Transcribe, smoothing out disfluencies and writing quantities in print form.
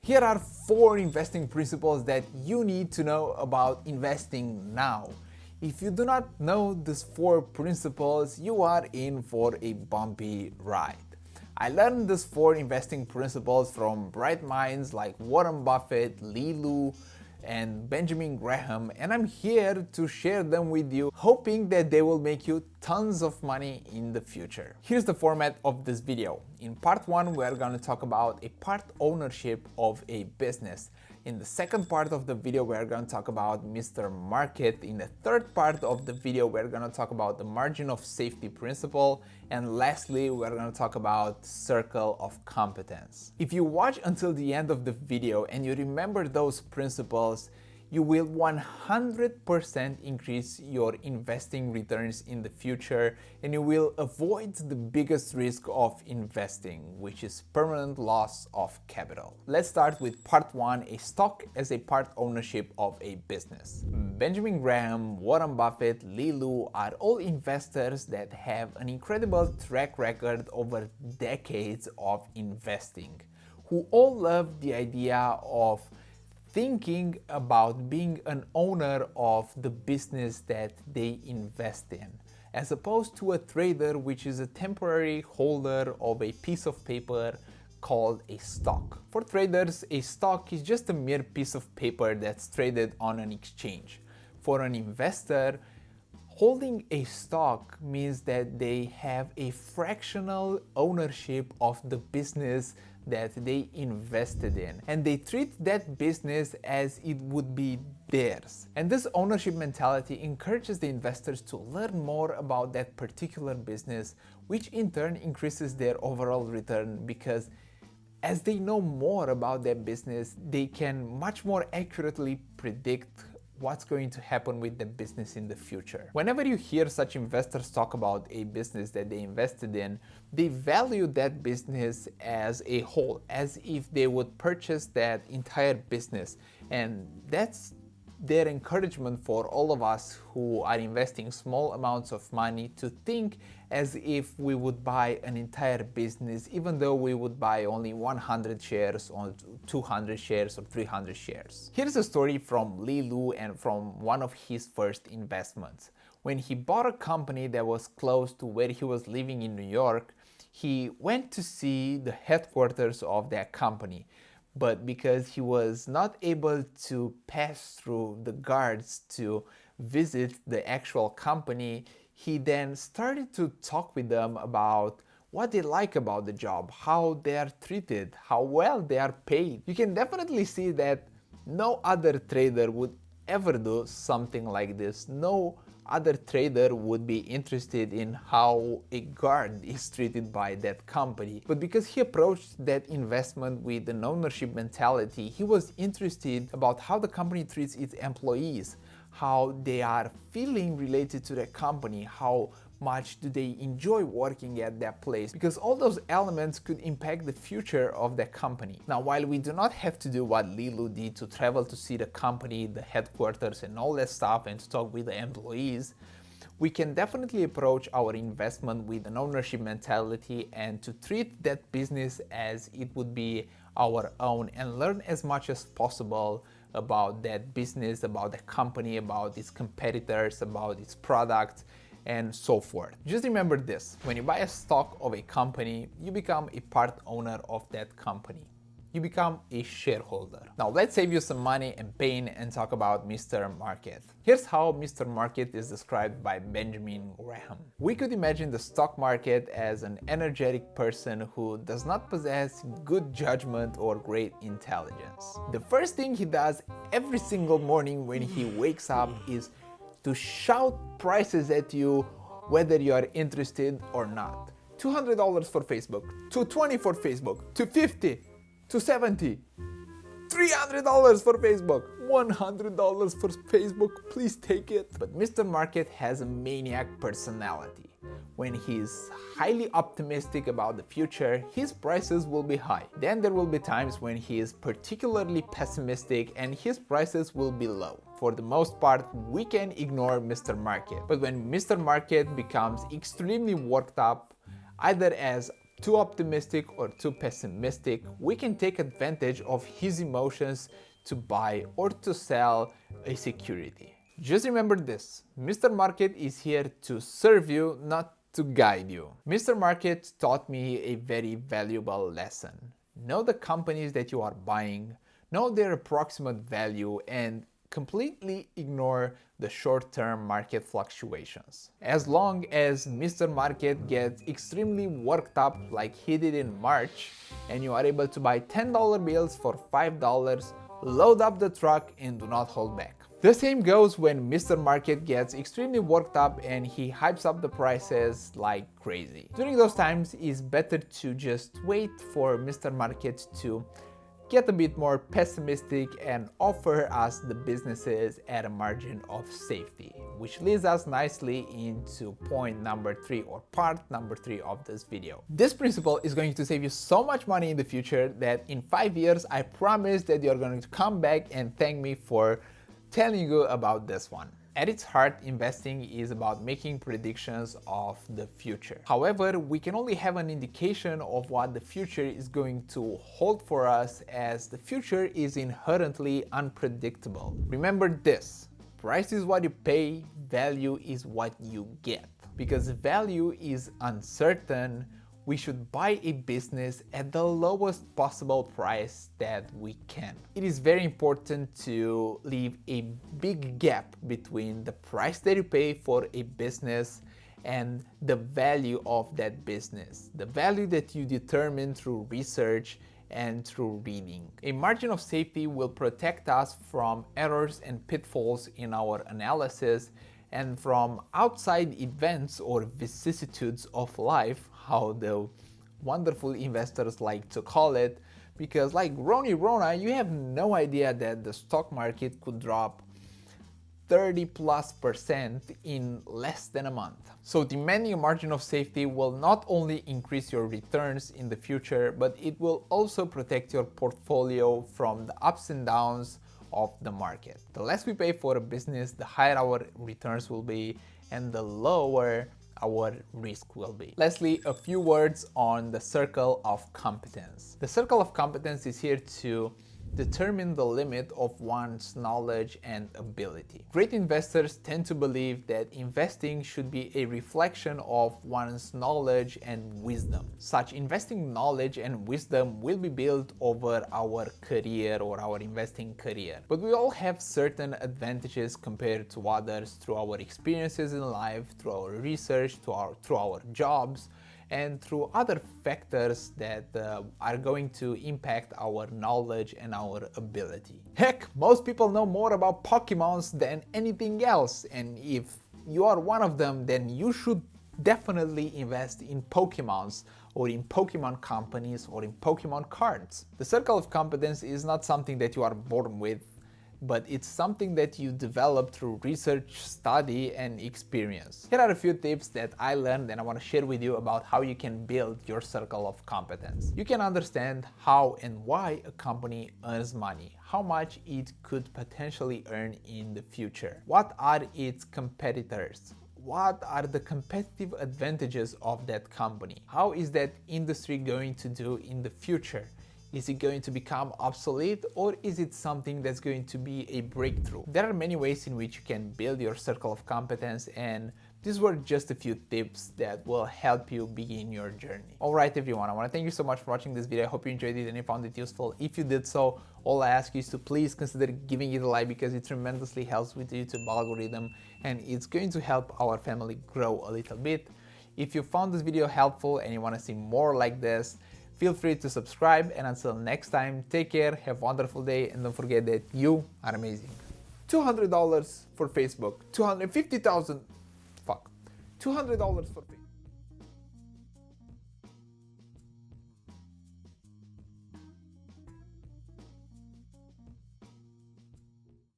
Here are 4 investing principles that you need to know about investing now. If you do not know these 4 principles, you are in for a bumpy ride. I learned these 4 investing principles from bright minds like Warren Buffett, Lee Lu, and Benjamin Graham, and I'm here to share them with you, hoping that they will make you tons of money in the future. Here's the format of this video. In part 1, we're going to talk about a part ownership of a business. In the second part of the video, we're going to talk about Mr. Market. In the third part of the video, we're going to talk about the margin of safety principle. And lastly, we're going to talk about circle of competence. If you watch until the end of the video and you remember those principles, you will 100% increase your investing returns in the future, and you will avoid the biggest risk of investing, which is permanent loss of capital. Let's start with part 1, a stock as a part ownership of a business. Benjamin Graham, Warren Buffett, Lee Lu are all investors that have an incredible track record over decades of investing, who all love the idea of thinking about being an owner of the business that they invest in, as opposed to a trader, which is a temporary holder of a piece of paper called a stock. For traders, a stock is just a mere piece of paper that's traded on an exchange. For an investor, holding a stock means that they have a fractional ownership of the business that they invested in, and they treat that business as it would be theirs. And this ownership mentality encourages the investors to learn more about that particular business, which in turn increases their overall return, because as they know more about that business, they can much more accurately predict what's going to happen with the business in the future. Whenever you hear such investors talk about a business that they invested in, they value that business as a whole, as if they would purchase that entire business. And that's their encouragement for all of us who are investing small amounts of money to think as if we would buy an entire business, even though we would buy only 100 shares or 200 shares or 300 shares. Here's a story from Lee Lu and from one of his first investments. When he bought a company that was close to where he was living in New York, he went to see the headquarters of that company. But because he was not able to pass through the guards to visit the actual company, he then started to talk with them about what they like about the job, how they are treated, how well they are paid. You can definitely see that no other trader would ever do something like this. No other trader would be interested in how a guard is treated by that company. But because he approached that investment with an ownership mentality, he was interested about how the company treats its employees, how they are feeling related to the company, how much do they enjoy working at that place, because all those elements could impact the future of the company. Now, while we do not have to do what Lee Lu did to travel to see the company, the headquarters and all that stuff and to talk with the employees, we can definitely approach our investment with an ownership mentality and to treat that business as it would be our own and learn as much as possible about that business, about the company, about its competitors, about its products, and so forth. Just remember this: when you buy a stock of a company, you become a part owner of that company. You become a shareholder. Now let's save you some money and pain and talk about Mr. Market. Here's how Mr. Market is described by Benjamin Graham. We could imagine the stock market as an energetic person who does not possess good judgment or great intelligence. The first thing he does every single morning when he wakes up is to shout prices at you whether you are interested or not. $200 for Facebook, $220 for Facebook, $250, $270, $300 for Facebook, $100 for Facebook, please take it. But Mr. Market has a maniac personality. When he's highly optimistic about the future, his prices will be high. Then there will be times when he is particularly pessimistic and his prices will be low. For the most part, we can ignore Mr. Market. But when Mr. Market becomes extremely worked up, either as too optimistic or too pessimistic, we can take advantage of his emotions to buy or to sell a security. Just remember this, Mr. Market is here to serve you, not to guide you. Mr. Market taught me a very valuable lesson. Know the companies that you are buying, know their approximate value, and completely ignore the short-term market fluctuations. As long as Mr. Market gets extremely worked up like he did in March, and you are able to buy $10 bills for $5, load up the truck and do not hold back. The same goes when Mr. Market gets extremely worked up and he hypes up the prices like crazy. During those times, it's better to just wait for Mr. Market to get a bit more pessimistic and offer us the businesses at a margin of safety, which leads us nicely into point number 3 or part number 3 of this video. This principle is going to save you so much money in the future that in 5 years, I promise that you're going to come back and thank me for telling you about this one. At its heart, investing is about making predictions of the future. However, we can only have an indication of what the future is going to hold for us, as the future is inherently unpredictable. Remember this, price is what you pay, value is what you get. Because value is uncertain, we should buy a business at the lowest possible price that we can. It is very important to leave a big gap between the price that you pay for a business and the value of that business, the value that you determine through research and through reading. A margin of safety will protect us from errors and pitfalls in our analysis and from outside events or vicissitudes of life, how the wonderful investors like to call it, because like Rona, you have no idea that the stock market could drop 30+% in less than a month. So demanding a margin of safety will not only increase your returns in the future, but it will also protect your portfolio from the ups and downs of the market. The less we pay for a business, the higher our returns will be and the lower our risk will be. Lastly, a few words on the circle of competence. The circle of competence is here to determine the limit of one's knowledge and ability. Great investors tend to believe that investing should be a reflection of one's knowledge and wisdom. Such investing knowledge and wisdom will be built over our career or our investing career. But we all have certain advantages compared to others through our experiences in life, through our research, through our jobs, and through other factors that are going to impact our knowledge and our ability. Heck, most people know more about Pokemons than anything else, and if you are one of them, then you should definitely invest in Pokemons or in Pokemon companies or in Pokemon cards. The circle of competence is not something that you are born with, but it's something that you develop through research, study, and experience. Here are a few tips that I learned and I want to share with you about how you can build your circle of competence. You can understand how and why a company earns money, how much it could potentially earn in the future. What are its competitors? What are the competitive advantages of that company? How is that industry going to do in the future? Is it going to become obsolete, or is it something that's going to be a breakthrough? There are many ways in which you can build your circle of competence, and these were just a few tips that will help you begin your journey. Alright everyone, I want to thank you so much for watching this video. I hope you enjoyed it and you found it useful. If you did so, all I ask you is to please consider giving it a like, because it tremendously helps with the YouTube algorithm and it's going to help our family grow a little bit. If you found this video helpful and you want to see more like this, feel free to subscribe, and until next time, take care, have a wonderful day, and don't forget that you are amazing. $200 for Facebook, $250,000, $200 for Facebook.